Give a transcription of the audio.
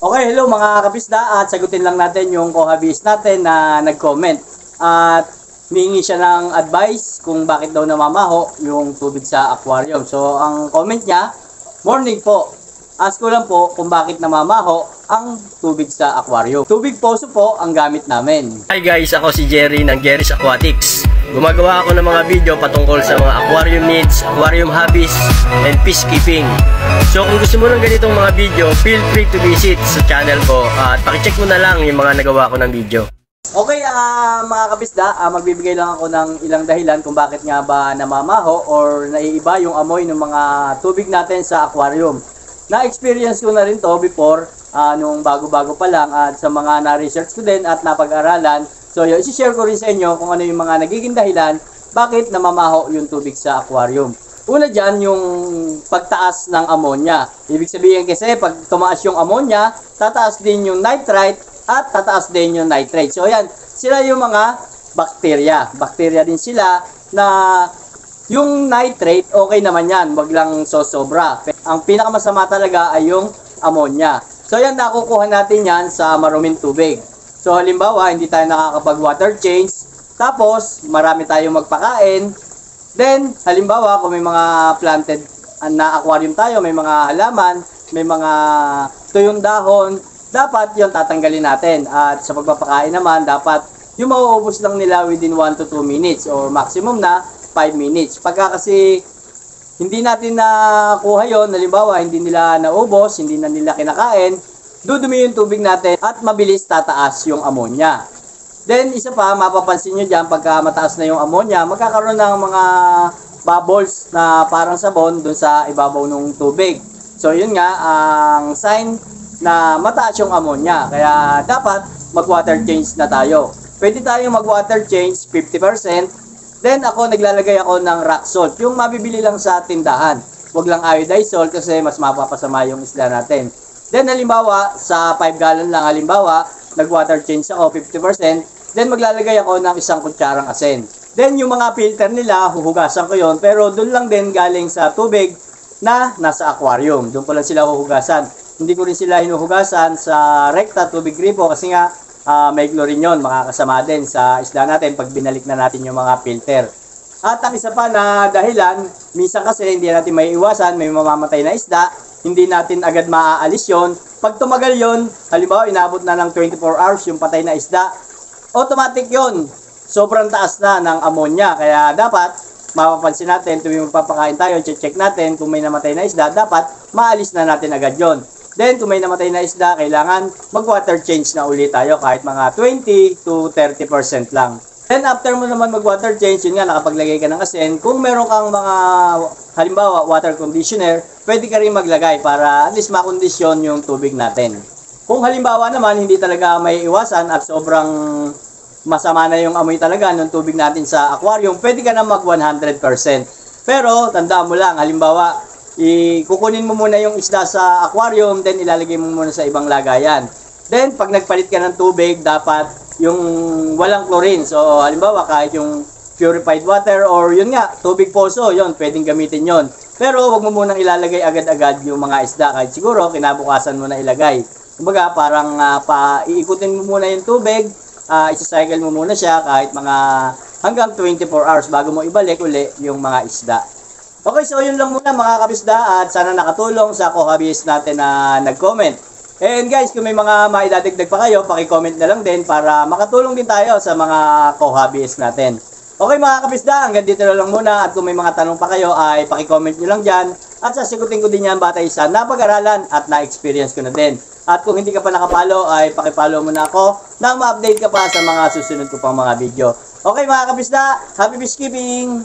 Okay, hello mga kapisda at sagutin lang natin yung kohabis natin na nag-comment. At humingi siya ng advice kung bakit daw namamaho yung tubig sa aquarium. So, ang comment niya, morning po. Ask ko lang po kung bakit namamaho ang tubig sa aquarium. Tubig poso po ang gamit namin. Hi guys, ako si Jerry ng Jerry's Aquatics. Gumagawa ako ng mga video patungkol sa mga aquarium needs, aquarium hobbies, and peacekeeping. So kung gusto mo ng ganitong mga video, feel free to visit sa channel ko at pakicheck mo na lang yung mga nagawa ko ng video. Okay, mga kapisda, magbibigay lang ako ng ilang dahilan kung bakit nga ba namamaho or naiiba yung amoy ng mga tubig natin sa aquarium. Na-experience ko na rin to before, nung bago-bago pa lang at sa mga na-research ko din at napag-aralan. So, isi-share ko rin sa inyo kung ano yung mga nagiging dahilan bakit namamaho yung tubig sa aquarium. Una dyan, yung pagtaas ng ammonia. Ibig sabihin kasi, pag tumaas yung ammonia, tataas din yung nitrite at tataas din yung nitrate. So, yan, sila yung mga bacteria. Bacteria din sila na yung nitrate, okay naman yan. Wag lang sobra. Ang pinakamasama talaga ay yung ammonia. So, yan, nakukuha natin yan sa maruming tubig. So, halimbawa, hindi tayo nakakapag-water change. Tapos, marami tayong magpakain. Then, halimbawa, kung may mga planted na aquarium tayo, may mga halaman, may mga tuyong dahon, dapat yon tatanggalin natin. At sa pagpapakain naman, dapat yung mauubos lang nila within 1 to 2 minutes or maximum na 5 minutes. Pagka kasi hindi natin nakuha yon, halimbawa, hindi nila naubos, hindi na nila kinakain, dudumi yung tubig natin at mabilis tataas yung ammonia. Then, isa pa, mapapansin nyo dyan, pagka mataas na yung ammonia, magkakaroon ng mga bubbles na parang sabon dun sa ibabaw ng tubig. So, yun nga, ang sign na mataas yung ammonia. Kaya, dapat mag-water change na tayo. Pwede tayong mag-water change 50%. Then, naglalagay ako ng rock salt. Yung mabibili lang sa tindahan. Huwag lang iodized salt kasi mas mapapasama yung isda natin. Then, halimbawa, sa 5 gallon lang, halimbawa, nag-water change ako 50%, then maglalagay ako ng 1 kutsarang asin. Then, yung mga filter nila, huhugasan ko yon, pero doon lang din galing sa tubig na nasa aquarium. Doon ko lang sila huhugasan. Hindi ko rin sila hinuhugasan sa rekta, tubig gripo, kasi nga, may chlorine yun, makakasama din sa isda natin pag binalik na natin yung mga filter. At ang isa pa na dahilan, minsan kasi hindi natin may iwasan, may mamamatay na isda, hindi natin agad maaalis yon. Pag tumagal yon, halimbawa inabot na ng 24 hours yung patay na isda, automatic yon. Sobrang taas na ng ammonia. Kaya dapat, mapapansin natin, tuwing magpapakain tayo, check natin kung may namatay na isda, dapat maalis na natin agad yon. Then, kung may namatay na isda, kailangan mag-water change na ulit tayo kahit mga 20 to 30% lang. Then, after mo naman mag-water change, yun nga, nakapaglagay ka ng asin. Kung meron kang mga, halimbawa, water conditioner, pwede ka rin maglagay para at least makondisyon yung tubig natin. Kung halimbawa naman, hindi talaga may iwasan at sobrang masama na yung amoy talaga ng tubig natin sa aquarium, pwede ka na mag 100%. Pero, tandaan mo lang, halimbawa, kukunin mo muna yung isda sa aquarium, then ilalagay mo muna sa ibang lagayan. Then, pag nagpalit ka ng tubig, dapat yung walang chlorine. So, halimbawa, kahit yung purified water or yun nga, tubig poso, yun, pwedeng gamitin yon. Pero, wag mo munang ilalagay agad-agad yung mga isda. Kahit siguro, kinabukasan mo na ilagay. Kumbaga, parang iikutin mo muna yung tubig, isa-cycle mo muna siya kahit mga hanggang 24 hours bago mo ibalik uli yung mga isda. Okay, so yun lang muna mga kapisda at sana nakatulong sa kohabis natin na nag-comment. And guys, kung may mga maidadagdag pa kayo, paki-comment na lang din para makatulong din tayo sa mga co-hobbies natin. Okay mga kapisda, hanggang dito na lang muna at kung may mga tanong pa kayo ay paki-comment nyo lang dyan at sasagutin ko din yan batay sa napag-aralan at na-experience ko na din. At kung hindi ka pa nakapalo ay paki-follow mo na ako nang ma-update ka pa sa mga susunod ko pang mga video. Okay mga kapisda, happy peacekeeping!